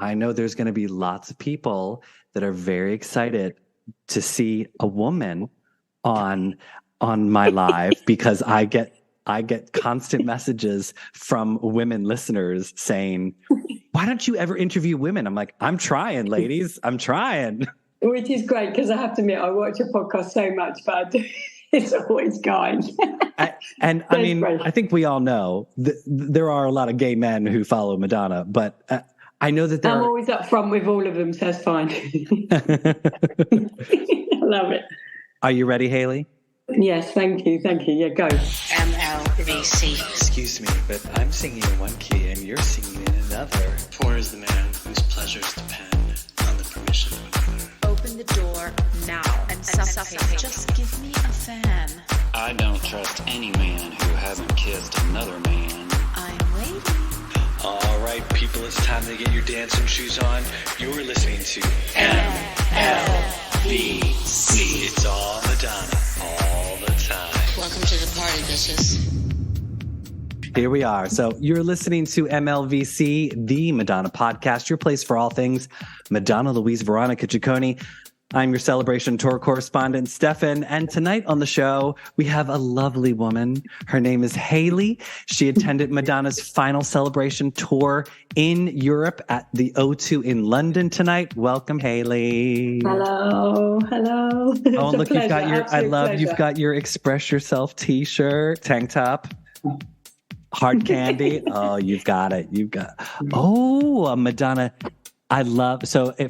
I know there's going to be lots of people that are very excited to see a woman on my live because I get constant messages from women listeners saying, why don't you ever interview women? I'm like, I'm trying, ladies. I'm trying. Which is great because I have to admit, I watch your podcast so much, but it's always going. I mean, I think we all know there are a lot of gay men who follow Madonna, but I know that I'm always up front with all of them, so that's fine. I love it. Are you ready, Hayley? Yes, thank you. Yeah, go. MLVC. Excuse me, but I'm singing in one key and you're singing in another. Poor is the man whose pleasures depend on the permission of another. Open the door now and suffocate. Just give me a fan. I don't trust any man who hasn't kissed another man. I'm waiting. All right, people, it's time to get your dancing shoes on. You're listening to MLVC. It's all Madonna, all the time. Welcome to the party, bitches. Here we are. So you're listening to MLVC, the Madonna podcast, your place for all things Madonna, Louise, Veronica Ciccone. I'm your Celebration Tour correspondent, Stefan. And tonight on the show, we have a lovely woman. Her name is Hayley. She attended Madonna's final Celebration tour in Europe at the O2 in London tonight. Welcome, Hayley. Hello. Oh, and look, you've got your Express Yourself t-shirt, tank top. Hard candy. Oh, you've got it. Madonna.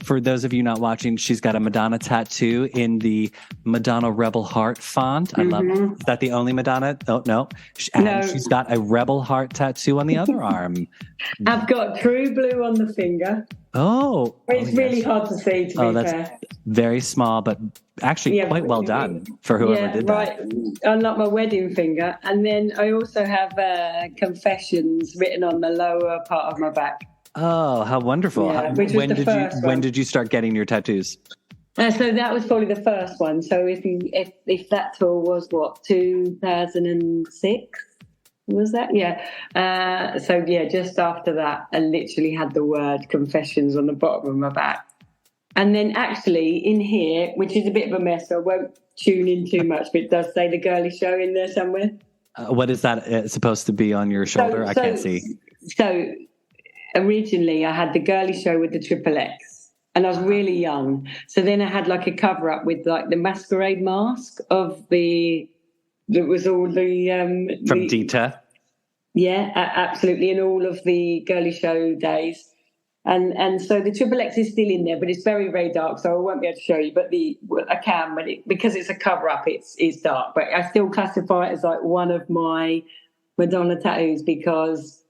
For those of you not watching, she's got a Madonna tattoo in the Madonna Rebel Heart font. I love it. Is that the only Madonna? Oh, no. She's got a Rebel Heart tattoo on the other arm. I've got True Blue on the finger. Oh. It's really hard to see, to be that's fair. Very small, but actually quite well done for whoever did that. Right. Unlike my wedding finger. And then I also have Confessions written on the lower part of my back. Oh, how wonderful. Yeah, when did you start getting your tattoos? So that was probably the first one. So if that tour was 2006? Was that? Yeah. Just after that, I literally had the word Confessions on the bottom of my back. And then actually in here, which is a bit of a mess, so I won't tune in too much, but it does say The Girly Show in there somewhere. What is that supposed to be on your shoulder? I can't see. So originally I had The Girly Show with the Triple X, and I was really young. So then I had like a cover up with like the masquerade mask that was all the from Dita. Yeah, absolutely, and all of the Girly Show days. And so the Triple X is still in there, but it's very, very dark, so I won't be able to show you. But I can, because it's a cover up, it's dark. But I still classify it as like one of my Madonna tattoos because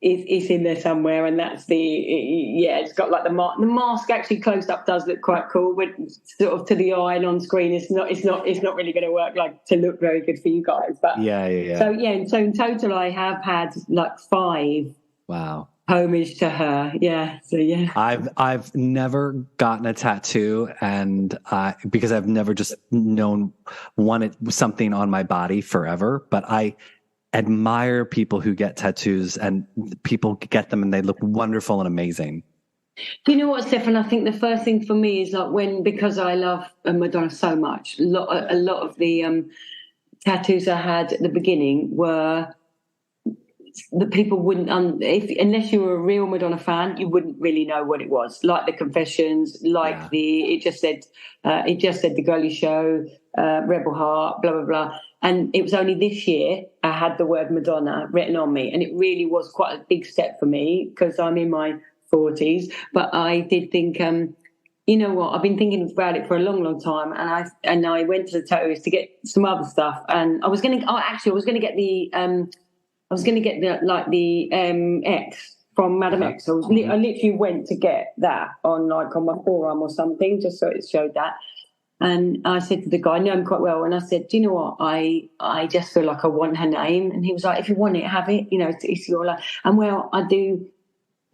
it's in there somewhere, and that's it's got like the mask actually close up does look quite cool, but sort of to the eye and on screen it's not really going to work like to look very good for you guys. But so in total I have had like 5 homage to her. I've never gotten a tattoo, and because I've never just wanted something on my body forever, but I admire people who get tattoos, and people get them and they look wonderful and amazing. Do you know what, Stefan? I think the first thing for me is like because I love Madonna so much, a lot of the tattoos I had at the beginning were the people wouldn't, unless you were a real Madonna fan, you wouldn't really know what it was. Like the Confessions, it just said The Girly Show, Rebel Heart, blah blah blah. And it was only this year I had the word Madonna written on me, and it really was quite a big step for me because I'm in my 40s. But I did think, you know what? I've been thinking about it for a long, long time, and I went to the tattooist to get some other stuff, and I was going to get the X from Madame X. I literally went to get that on my forearm or something, just so it showed that. And I said to the guy, I know him quite well, and I said, do you know what? I just feel like I want her name. And he was like, if you want it, have it. You know, it's your life. And well, I do.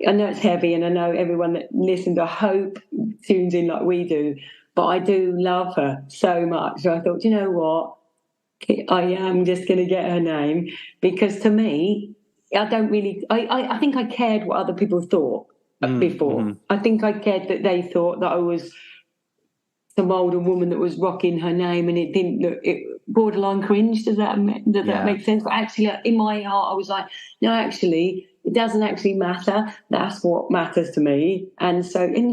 I know it's heavy, and I know everyone that listens, I hope, tunes in like we do. But I do love her so much. So I thought, you know what? I am just going to get her name, because to me, I don't really. I think I cared what other people thought before. I think I cared that they thought that I was some older woman that was rocking her name, and it didn't look borderline cringe. Does that make sense? But actually, in my heart, I was like, no, actually, it doesn't actually matter. That's what matters to me. And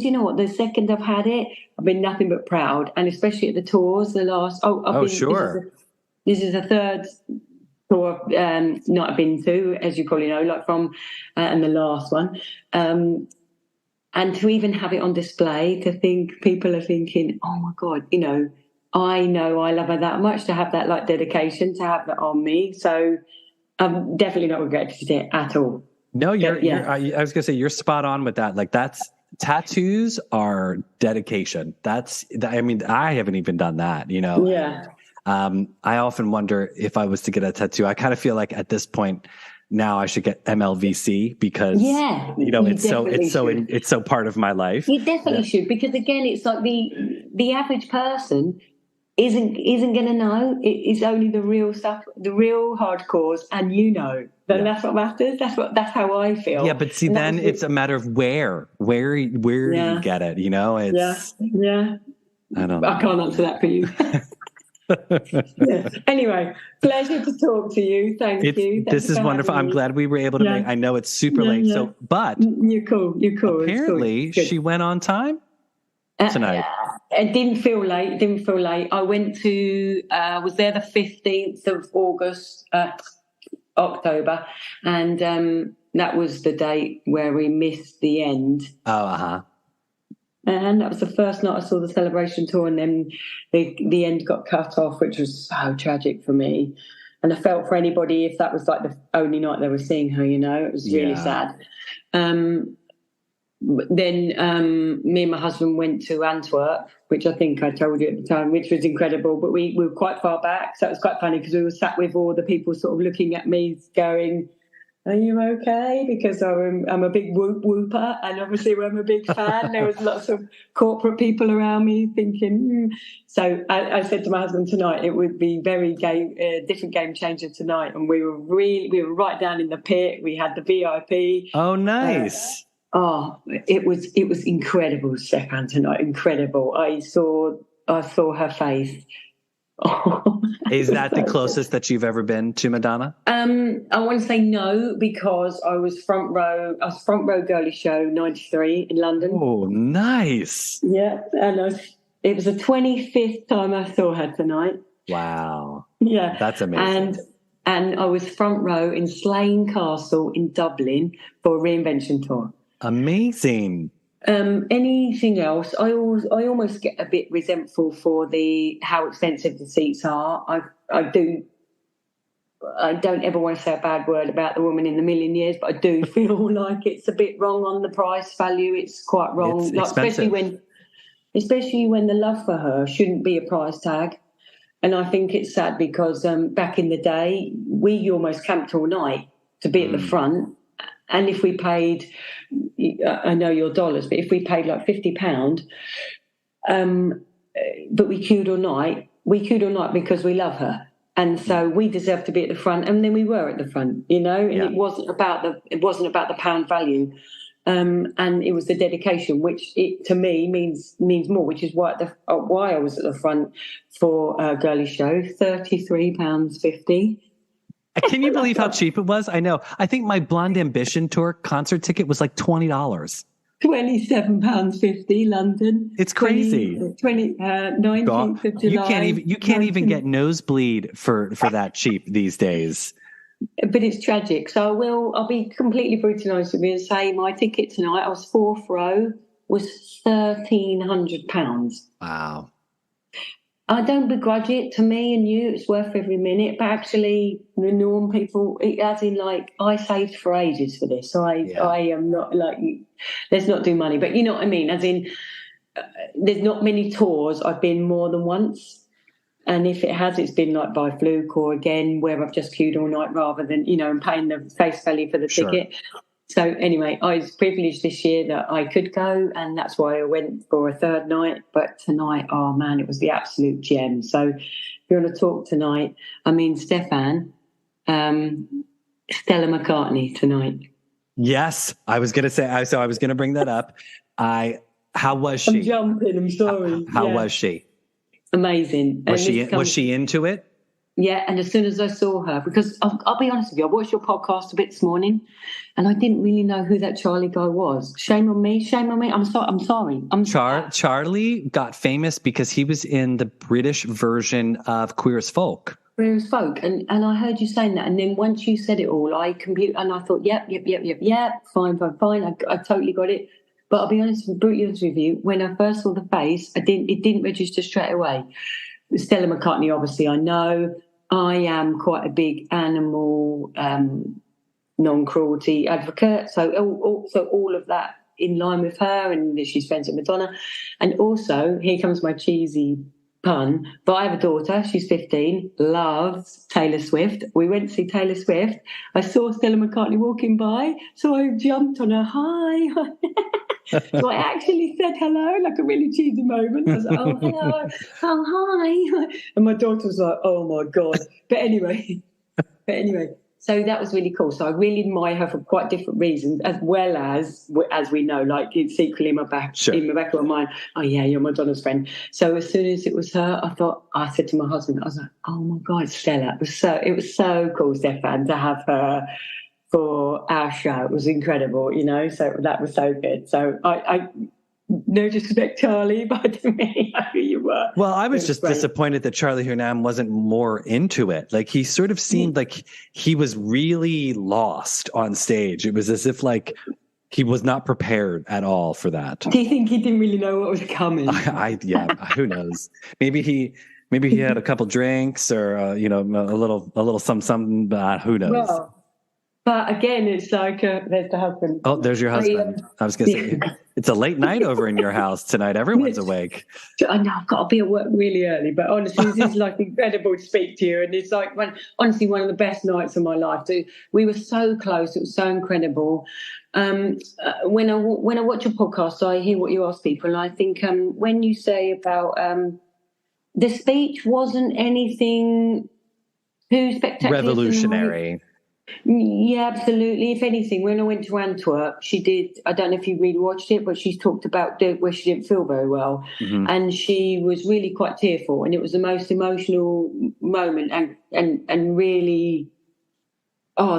you know what? The second I've had it, I've been nothing but proud, and especially at the tours. Sure. This is the third tour not I've been to, as you probably know, like from and the last one. And to even have it on display, to think people are thinking, oh my God, I love her that much, to have that like dedication, to have that on me. So I'm definitely not regretted it at all. No, I was gonna say you're spot on with that. Like tattoos are dedication. I haven't even done that, Yeah. I often wonder if I was to get a tattoo. I kind of feel like at this point now I should get MLVC because it's so part of my life. You definitely should, because again, it's like the average person isn't going to know. It's only the real stuff, the real hardcores, and that's what matters. That's how I feel. Yeah, but see, then it's a matter of where you get it. It's I don't know. I can't answer that for you. Anyway, pleasure to talk to you. Thank you. This is wonderful. I'm glad we were able to make. I know it's super late. Yeah. So, but you're cool. Apparently, she went on time tonight. It didn't feel late. I went to. Was there the 15th of August, October, and that was the date where we missed the end. And that was the first night I saw the celebration tour, and then the end got cut off, which was so tragic for me. And I felt for anybody if that was like the only night they were seeing her, it was really sad. Then me and my husband went to Antwerp, which I think I told you at the time, which was incredible. But we were quite far back, so it was quite funny because we were sat with all the people sort of looking at me going, are you okay? Because I'm a big whooper, and obviously I'm a big fan. There was lots of corporate people around me thinking. So I said to my husband tonight, it would be very different game changer tonight. And we were right down in the pit. We had the VIP. Oh, nice. It was incredible, Stefan, tonight. Incredible. I saw her face. Is that the closest that you've ever been to Madonna? I want to say no, because I was front row girly show 93 in London. Oh, nice. Yeah, and it was the 25th time I saw her tonight. Wow. Yeah. That's amazing. And I was front row in Slane Castle in Dublin for a reinvention tour. Amazing. Anything else? I almost get a bit resentful for how expensive the seats are. I don't ever want to say a bad word about the woman in the million years, but I do feel like it's a bit wrong on the price value. It's quite wrong, it's expensive. especially when the love for her shouldn't be a price tag. And I think it's sad because back in the day, we almost camped all night to be at the front. And if we paid, I know your dollars, but if we paid like £50, but we queued all night because we love her. And so we deserve to be at the front. And then we were at the front, and it wasn't about the pound value. And it was the dedication, which to me means more, which is why I was at the front for a girly show, £33.50. Can you believe how cheap it was? I know. I think my Blonde Ambition tour concert ticket was like $20. £27.50 London. It's crazy. 19th of July. You can't even get nosebleed for that cheap these days. But it's tragic. So I'll be completely brutally honest with you and say my ticket tonight, I was fourth row, was £1,300. Wow. I don't begrudge it. To me and you, it's worth every minute. But actually, the norm people, as in like, I saved for ages for this. I am not like, let's not do money. But you know what I mean? As in, there's not many tours I've been more than once. And if it has, it's been like by fluke or again, where I've just queued all night rather than, and paying the face value for the ticket. So anyway, I was privileged this year that I could go, and that's why I went for a third night. But tonight, oh man, it was the absolute gem. So if you want to talk tonight, Stefan, Stella McCartney tonight. Yes, I was going to say. So I was going to bring that up. How was she? I'm jumping. I'm sorry. How was she? Amazing. Was she into it? Yeah, and as soon as I saw her, because I'll be honest with you, I watched your podcast a bit this morning, and I didn't really know who that Charlie guy was. Shame on me. I'm sorry. Charlie got famous because he was in the British version of Queer as Folk. Queer as Folk, and I heard you saying that, and then once you said it all, I thought, yep, fine. I totally got it. But I'll be brutally honest with you, when I first saw the face, it didn't register straight away. Stella McCartney, obviously, I know. I am quite a big animal non-cruelty advocate. So all of that in line with her, and she's friends with Madonna. And also, here comes my cheesy pun, but I have a daughter, she's 15, loves Taylor Swift. We went to see Taylor Swift. I saw Stella McCartney walking by, so I jumped on her, hi. So I actually said hello, like a really cheesy moment. I was like, oh, hello, oh, hi. And my daughter was like, oh, my God. But anyway, so that was really cool. So I really admire her for quite different reasons, as well as we know, like it's secretly in my back of my mind, oh, yeah, you're Madonna's friend. So as soon as it was her, I said to my husband, I was like, oh, my God, Stella. It was so cool, Stefan, to have her for our show. It was incredible, so that was so good. So I no disrespect, Charlie, but I didn't really know who you were. Well, I was just disappointed that Charlie Hunnam wasn't more into it. Like, he sort of seemed like he was really lost on stage. It was as if like he was not prepared at all for that. Do you think he didn't really know what was coming? Yeah, who knows? Maybe he had a couple drinks or a little something, but who knows? Well, but again, it's like there's the husband. Oh, there's your husband. I was going to say, it's a late night over in your house tonight. Everyone's awake. I know, I've got to be at work really early, but honestly, this is like incredible to speak to you. And it's like, honestly, one of the best nights of my life. We were so close. It was so incredible. When I watch your podcast, I hear what you ask people. And I think when you say about the speech wasn't anything too spectacular. Revolutionary. Yeah, absolutely. If anything, when I went to Antwerp, she did, I don't know if you really watched it, but she's talked about where she didn't feel very well. Mm-hmm. And she was really quite tearful, and it was the most emotional moment and really, I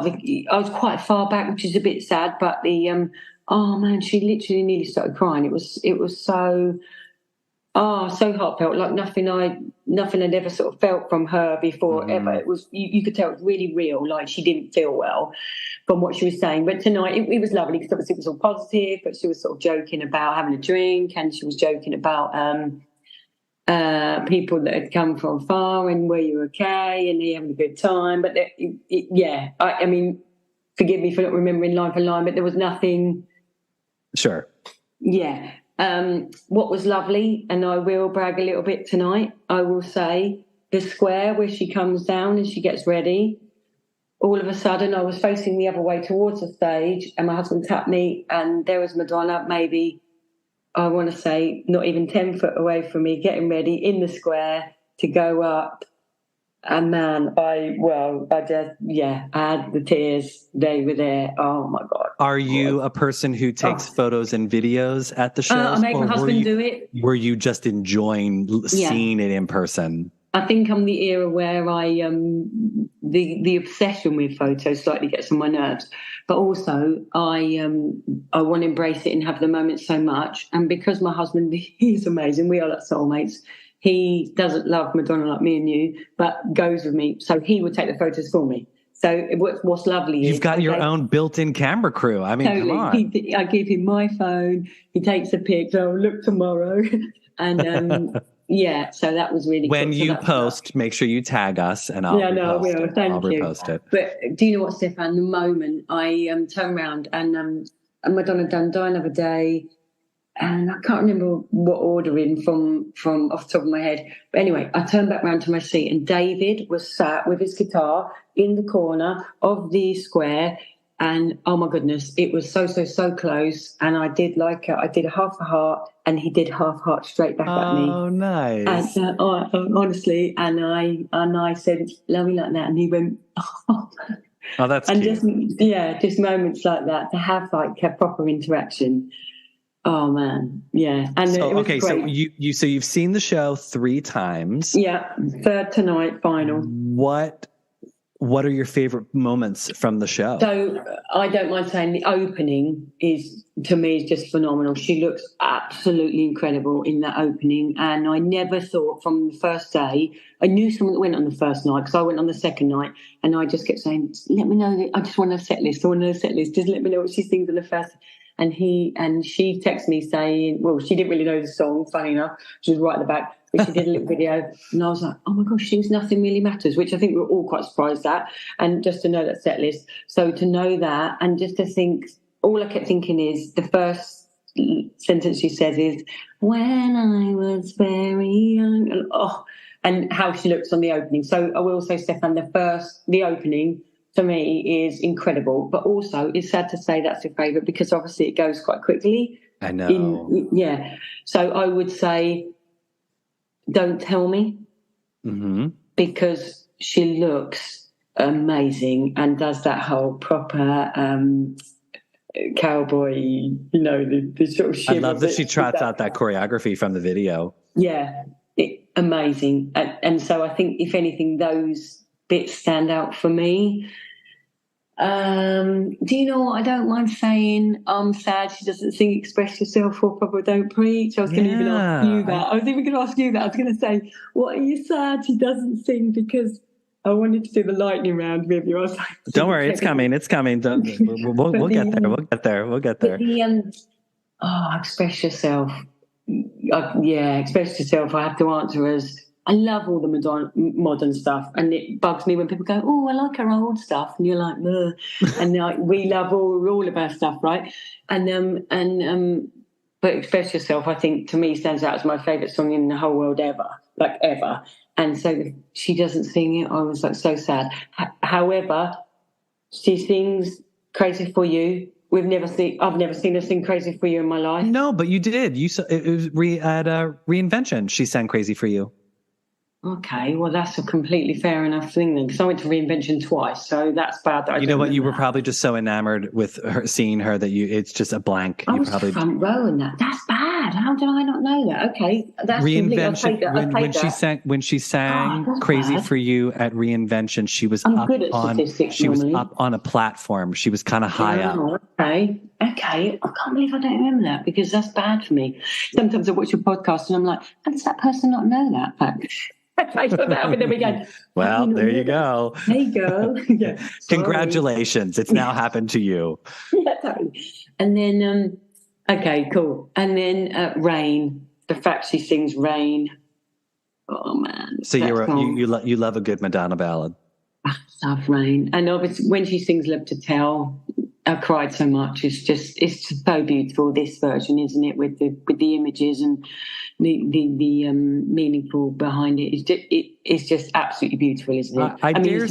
was quite far back, which is a bit sad, but oh man, she literally nearly started crying. It was so heartfelt, like nothing I'd ever sort of felt from her before ever. It was, you could tell it was really real, like she didn't feel well from what she was saying. But tonight it was lovely because obviously it was all positive, but she was sort of joking about having a drink, and she was joking about people that had come from far and were you okay, and they having a good time. But I mean, forgive me for not remembering line for line, but there was nothing. Sure. Yeah. What was lovely, and I will brag a little bit tonight, I will say, the square where she comes down and she gets ready, all of a sudden I was facing the other way towards the stage, and my husband tapped me, and there was Madonna, maybe, I want to say, not even 10 foot away from me, getting ready in the square to go up. And man, I had the tears. They were there. Oh my God. Are you a person who takes photos and videos at the shows? I make my husband do it. Were you just enjoying seeing it in person? I think I'm the era where the obsession with photos slightly gets on my nerves, but also I want to embrace it and have the moment so much. And because my husband, he's amazing. We are like soulmates. He doesn't love Madonna like me and you, but goes with me. So he would take the photos for me. So what's lovely is... You've got your own built-in camera crew. I mean, totally. Come on. I give him my phone. He takes a pic. So I'll look tomorrow. And so that was really when cool. You post, make sure you tag us and I'll repost it. Thank I'll you. Repost it. But do you know what, Stefan? The moment I turned around and Madonna done Die Another Day, and I can't remember what ordering from off the top of my head. But anyway, I turned back round to my seat, and David was sat with his guitar in the corner of the square. And oh my goodness, it was so close. And I did a half a heart, and he did half heart straight back at me. Oh, nice. And honestly, and I said, love me like that. And he went, oh. Oh, that's and cute. just moments like that to have like a proper interaction. Oh man, yeah, and So it was okay, great. so you've seen the show 3 times. Yeah, third tonight, final. What are your favorite moments from the show? So I don't mind saying the opening is, to me, is just phenomenal. She looks absolutely incredible in that opening. And I never thought from the first day, I knew someone that went on the first night because I went on the second night and I just kept saying, let me know, I just want a set list. I want a set list. Just let me know what she sings on the first. And she texted me saying, well, she didn't really know the song, funny enough. She was right at the back. But she did a little video, and I was like, oh my gosh, she sings Nothing Really Matters, which I think we were all quite surprised at. And just to know that set list. So to know that, and just to think, all I kept thinking is the first sentence she says is, when I was very young, and how she looks on the opening. So I will say, Stefan, the opening for me is incredible, but also it's sad to say that's your favourite because obviously it goes quite quickly. I know. So I would say, Don't Tell Me, because she looks amazing and does that whole proper cowboy, the sort of I love that she trots out that choreography from the video. Yeah, amazing. And so I think, if anything, those bits stand out for me. Do you know what? I don't mind saying I'm sad she doesn't sing Express Yourself or Papa Don't Preach. I was going to even ask you that. I was even going to ask you that. I was going to say, what are you sad she doesn't sing? Because I wanted to do the lightning round with you. I was like, don't worry, it's coming. It's coming. We'll get there. We'll get there. Express Yourself. Express Yourself. I have to answer as, I love all the modern stuff, and it bugs me when people go, oh, I like her old stuff, and you're like, ugh. And we love all of our stuff, right? But Express Yourself, I think, to me, stands out as my favourite song in the whole world ever. And so she doesn't sing it. I was like so sad. However, she sings Crazy for You. I've never seen her sing Crazy for You in my life. No, but you did. You saw it was at Reinvention. She sang Crazy for You. Okay, well, that's a completely fair enough thing then, because I went to Reinvention twice, so that's bad. That you know what? You were probably just so enamored with her, seeing her, that it's just a blank. I was front row in that. That's bad. How did I not know that? Okay, that's Reinvention. When she sang Crazy bad. For You at Reinvention, she was I'm good at statistics. She was up on a platform. She was kind of high up. Okay. I can't believe I don't remember that, because that's bad for me. Sometimes I watch a podcast and I'm like, how does that person not know that fact? There we go. Well, there you go. There you go. Yeah. Congratulations. It's now happened to you. Yeah, totally. And then, okay, cool. And then Rain, the fact she sings Rain. Oh, man. So you love a good Madonna ballad. I love Rain. And obviously when she sings Love to Tell, I cried so much. It's so beautiful, this version, isn't it? With the images and the meaningful behind it. It's just absolutely beautiful, isn't it? I dare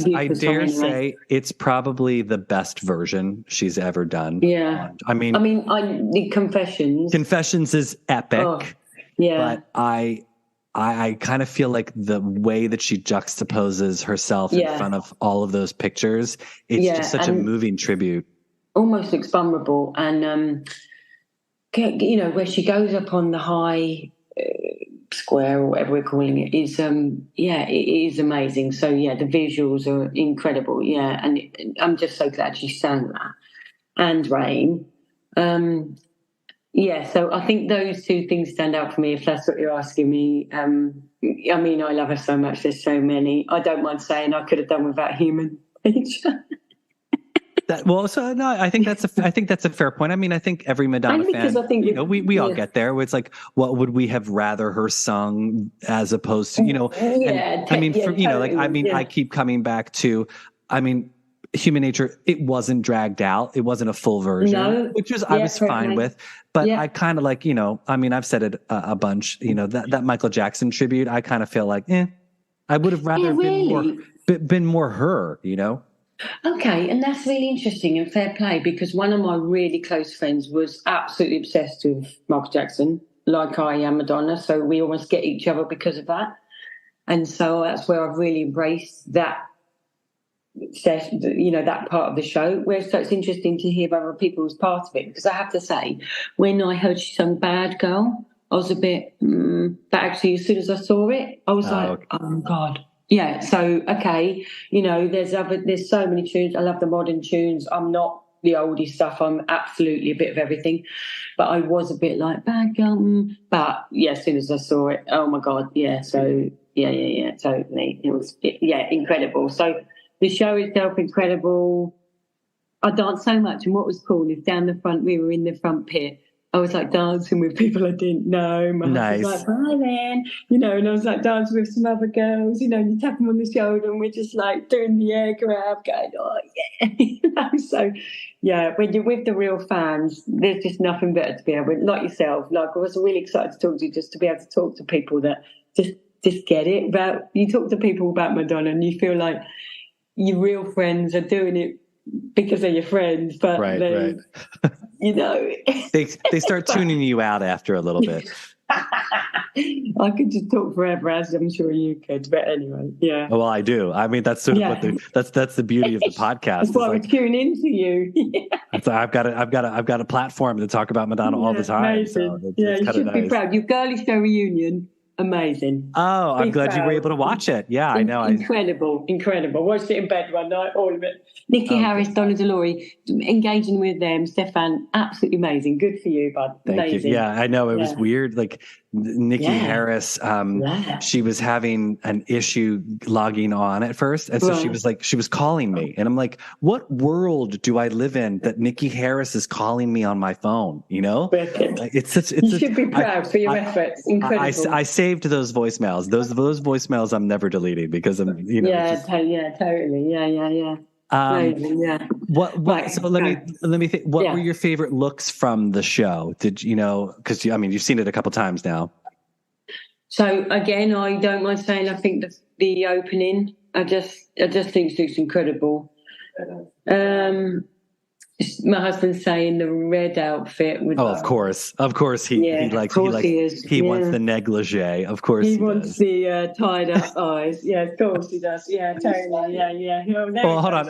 say it's probably the best version she's ever done. Yeah. The Confessions is epic. Oh, yeah. But I kind of feel like the way that she juxtaposes herself in front of all of those pictures, it's just such a moving tribute. Almost looks vulnerable, and where she goes up on the high square or whatever we're calling it is it is amazing. So the visuals are incredible, and I'm just so glad she sang that. And Rain, so I think those two things stand out for me, if that's what you're asking me. I love her so much. There's so many. I don't mind saying I could have done without Human nature. I think that's a fair point. I mean, I think every Madonna fan, we all get there. It's like, what would we have rather her sung as opposed to, I keep coming back to, Human Nature. It wasn't dragged out. It wasn't a full version, which was I was fine with. But I kind of like, I've said it a bunch. That Michael Jackson tribute. I kind of feel like, I would have rather been more her. Okay, and that's really interesting and fair play, because one of my really close friends was absolutely obsessed with Michael Jackson, like I am Madonna, so we almost get each other because of that. And so that's where I've really embraced that that part of the show. So it's interesting to hear other people's part of it, because I have to say, when I heard she sung Bad Girl, I was a bit, but actually as soon as I saw it, I was okay. oh God. Yeah, so, okay, there's so many tunes. I love the modern tunes. I'm not the oldie stuff. I'm absolutely a bit of everything. But I was a bit like, Bad Girl. But, yeah, as soon as I saw it, oh, my God, yeah. So, yeah, totally. It was, incredible. So the show itself, incredible. I danced so much. And what was cool is down the front, we were in the front pit. I was like dancing with people I didn't know. My husband was like, bye then, and I was like dancing with some other girls, and you tap them on the shoulder and we're just like doing the air grab, going, oh yeah. So yeah, when you're with the real fans, there's just nothing better to be able, like yourself, like I was really excited to talk to you, just to be able to talk to people that just get it. You talk to people about Madonna and you feel like your real friends are doing it because they're your friends, but right. they start tuning you out after a little bit. I could just talk forever, as I'm sure you could, but anyway, yeah. Well, I do. I mean, that's sort of what that's the beauty of the podcast. That's why we tune into you. I've got a platform to talk about Madonna all the time. Amazing. So you should be proud. Your girly show reunion. Amazing. Oh, I'm glad you were able to watch it. Yeah, I know. Incredible. Watched it in bed one night, all of it. Nikki Harris, Donna DeLory, engaging with them. Stefan, absolutely amazing. Good for you, bud. Thank you. Yeah, I know. It was weird. Like Nikki Harris, she was having an issue logging on at first. And so she was calling me. And I'm like, what world do I live in that Nikki Harris is calling me on my phone? Like, you should be proud for your efforts. Incredible. I saved those voicemails. Those voicemails I'm never deleting because I'm, totally. Yeah. So let me think. What were your favorite looks from the show? Did because you've seen it a couple times now. So again, I don't mind saying I think the opening, I just think it's incredible. My husband's saying the red outfit would. Oh, of course he wants the negligee. Of course he wants the tied up eyes. Yeah, of course he does. Yeah, totally. Yeah. Well, hold on.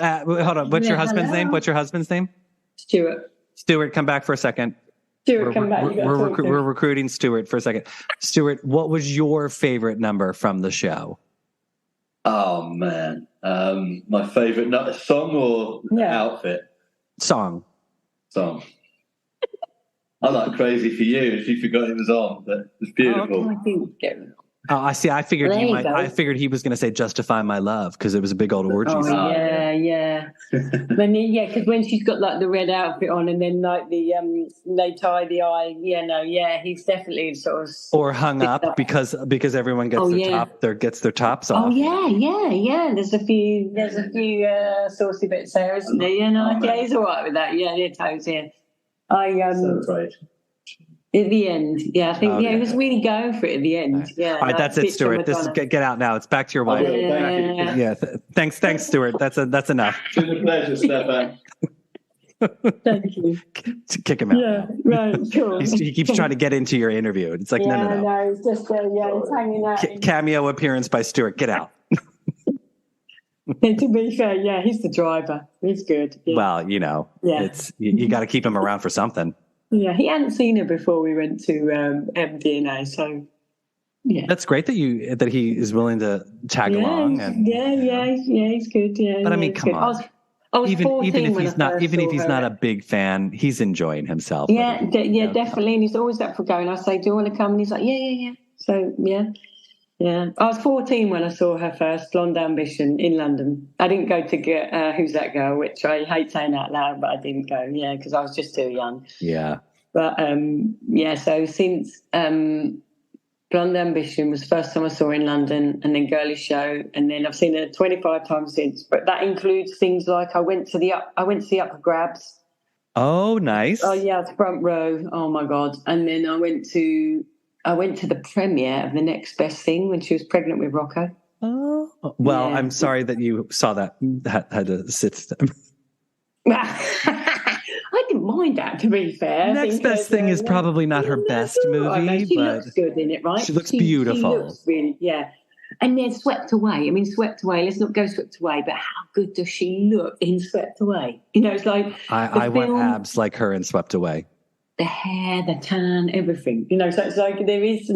What's your husband's name? What's your husband's name? Stuart, come back for a second. Come back. We're recruiting Stuart for a second. Stuart, what was your favorite number from the show? Oh man, my favorite song or outfit. Song. I like Crazy for You. If you forgot it was on, but it's beautiful. I see. I figured he was going to say "Justify My Love" because it was a big old orgy song. Yeah. Because when she's got like the red outfit on, and then like the they tie the eye. He's definitely sort of or hung up because everyone gets their tops off. Oh yeah. There's a few saucy bits there, isn't there? Yeah, he's all right with that. Yeah, toes. Yeah, Celebrate. At the end, I think he was really going for it at the end. Yeah. All right, that's it, Stuart. This is get out now. It's back to your wife. Thanks, Stuart. That's enough. It's been a pleasure, Stefan. Thank you. Kick him out. Yeah, right. Cool. He keeps trying to get into your interview. It's like no. No, it's just he's hanging out. Cameo appearance by Stuart. Get out. And to be fair, he's the driver. He's good. Yeah. Well, it's you got to keep him around for something. Yeah, he hadn't seen her before we went to MDNA, so yeah. That's great that he is willing to tag along. And he's good. Yeah, but I mean, come on. I was even if he's not a big fan, he's enjoying himself. Definitely, and he's always up for going. I say, "Do you want to come?" And he's like, "Yeah." So yeah. I was 14 when I saw her first, Blonde Ambition, in London. I didn't go to get Who's That Girl, which I hate saying out loud, but I didn't go, because I was just too young. Yeah. But, so since Blonde Ambition was the first time I saw her in London, and then Girly Show, and then I've seen her 25 times since. But that includes things like I went to the Upper Grabs. Oh, nice. Oh, yeah, it's front row. Oh, my God. And then I went to the premiere of The Next Best Thing when she was pregnant with Rocco. Oh, well, I'm sorry that you saw that had to sit. I didn't mind that, to be fair. Next Best Thing is probably not her best movie, she but looks good in it, right? She looks beautiful. She looks really, And then Swept Away. I mean, Swept Away. Let's not go Swept Away, but how good does she look in Swept Away? You know, it's like I want abs like her in Swept Away. The hair, the tan, everything. You know, so it's like there's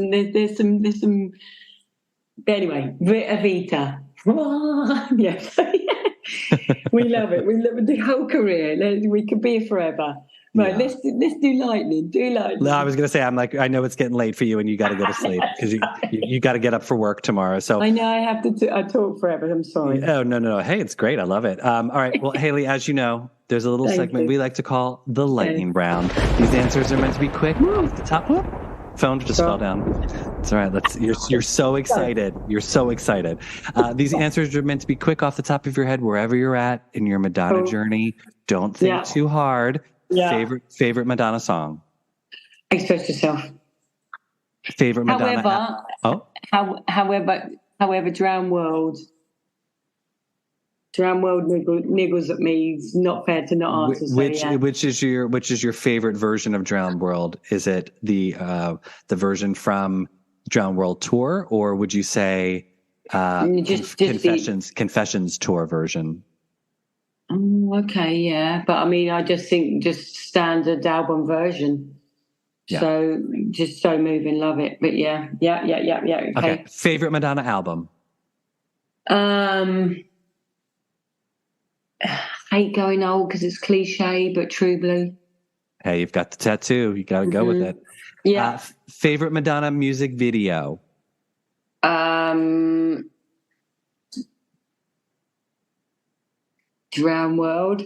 some. But anyway, Evita. Yes, we love it. We love the whole career. We could be here forever. Right, let's do lightning. Do lightning. No, I was going to say, I know it's getting late for you and you got to go to sleep because you got to get up for work tomorrow. So I know I have to. I talk forever. I'm sorry. Oh no. Hey, it's great. I love it. All right. Well, Hayley, as you know, there's a little segment we like to call the lightning round. These answers are meant to be quick. Off the top. Whoop. Phone just fell down. It's all right. You're so excited. You're so excited. These answers are meant to be quick off the top of your head, wherever you're at in your Madonna journey. Don't think too hard. Yeah. Favorite Madonna song? Express Yourself. Favorite Madonna. However, Drown World niggles at me. It's not fair to not answer. Which is your favorite version of Drown World? Is it the version from Drown World tour, or would you say Confessions tour version? Okay, yeah, but I mean, I just think just standard album version. Yeah. So just so moving, love it. But yeah. Okay. Favorite Madonna album? Hate going old because it's cliche, but True Blue. Hey, you've got the tattoo. You got to go with it. Yeah. Favorite Madonna music video? Drown World.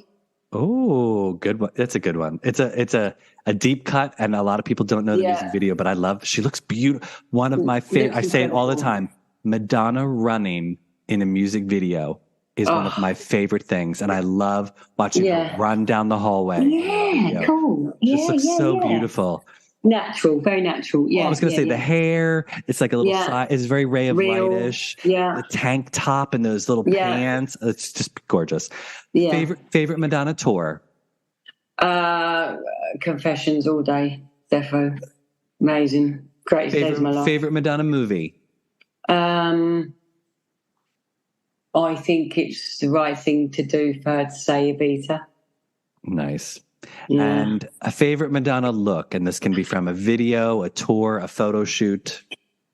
Oh, good one. That's a good one. It's a deep cut, and a lot of people don't know the music video, but she looks beautiful. One of my favorite. I say it all the time. Madonna running in a music video is one of my favorite things, and I love watching her run down the hallway. Yeah, cool. Just looks so beautiful. Natural, very natural. Yeah. I was going to say the hair. It's like a little side. It's very Ray of Lightish. Yeah. The tank top and those little pants. It's just gorgeous. Yeah. Favorite Madonna tour. Confessions all day. Defo. Amazing. Greatest days of my life. Favorite Madonna movie. I think it's the right thing to do for her to say Evita. Nice. Yeah. And a favorite Madonna look, and this can be from a video, a tour, a photo shoot.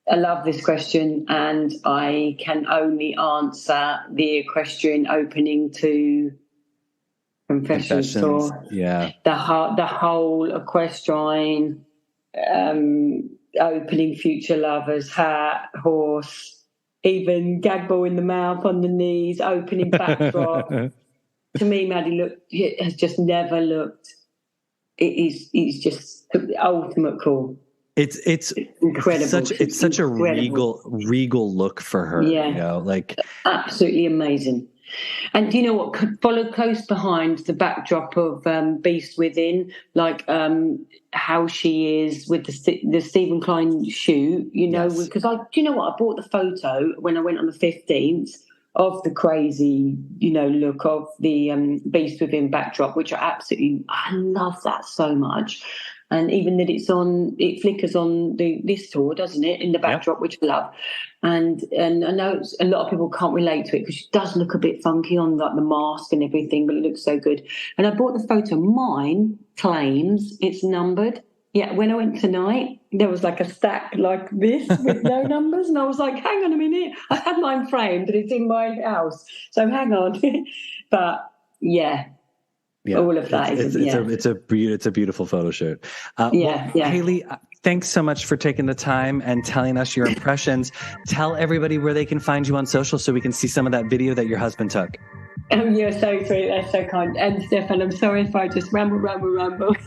I love this question, and I can only answer the equestrian opening to Confessions tour. Yeah, the whole equestrian opening, Future Lovers, hat, horse, even gag ball in the mouth, on the knees, opening backdrop. To me, Maddie has just never looked. It's just the ultimate cool. It's incredible. It's such a regal look for her. Yeah, you know, like absolutely amazing. And do you know what? Followed close behind the backdrop of Beast Within, like how she is with the Stephen Klein shoot. You know, because do you know what? I bought the photo when I went on the 15th. Of the crazy, look of the Beast Within backdrop, which I love that so much. And even that it flickers on this tour, doesn't it, in the backdrop, which I love. And I know a lot of people can't relate to it because she does look a bit funky on like the mask and everything, but it looks so good. And I bought the photo. Mine claims it's numbered. Yeah, when I went tonight, there was like a stack like this with no numbers. And I was like, hang on a minute. I had mine framed and it's in my house. So hang on. But all of that it's a beautiful photo shoot. Hayley, thanks so much for taking the time and telling us your impressions. Tell everybody where they can find you on social so we can see some of that video that your husband took. You're so sweet. That's so kind. And Stefan, I'm sorry if I just ramble.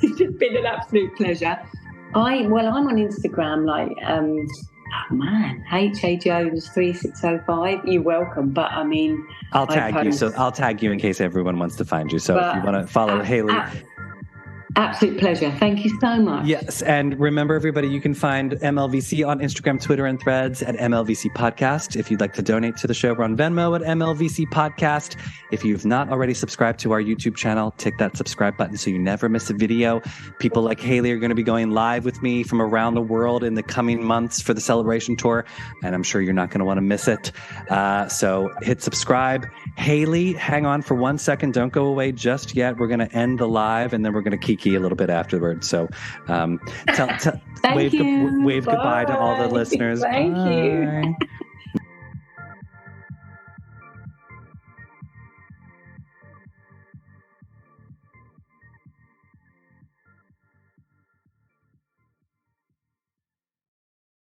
It's just been an absolute pleasure. I'm on Instagram, like, HA Jones 3605. You're welcome. But I mean, I'll tag you. So I'll tag you in case everyone wants to find you. So if you want to follow Hayley. Absolute pleasure. Thank you so much. Yes. And remember, everybody, you can find MLVC on Instagram, Twitter, and Threads at MLVC Podcast. If you'd like to donate to the show, we're on Venmo at MLVC Podcast. If you've not already subscribed to our YouTube channel, tick that subscribe button so you never miss a video. People like Hayley are going to be going live with me from around the world in the coming months for the Celebration Tour, and I'm sure you're not going to want to miss it. So hit subscribe. Hayley, hang on for 1 second. Don't go away just yet. We're going to end the live, and then we're going to kiki a little bit afterwards. So wave goodbye to all the listeners. Thank you.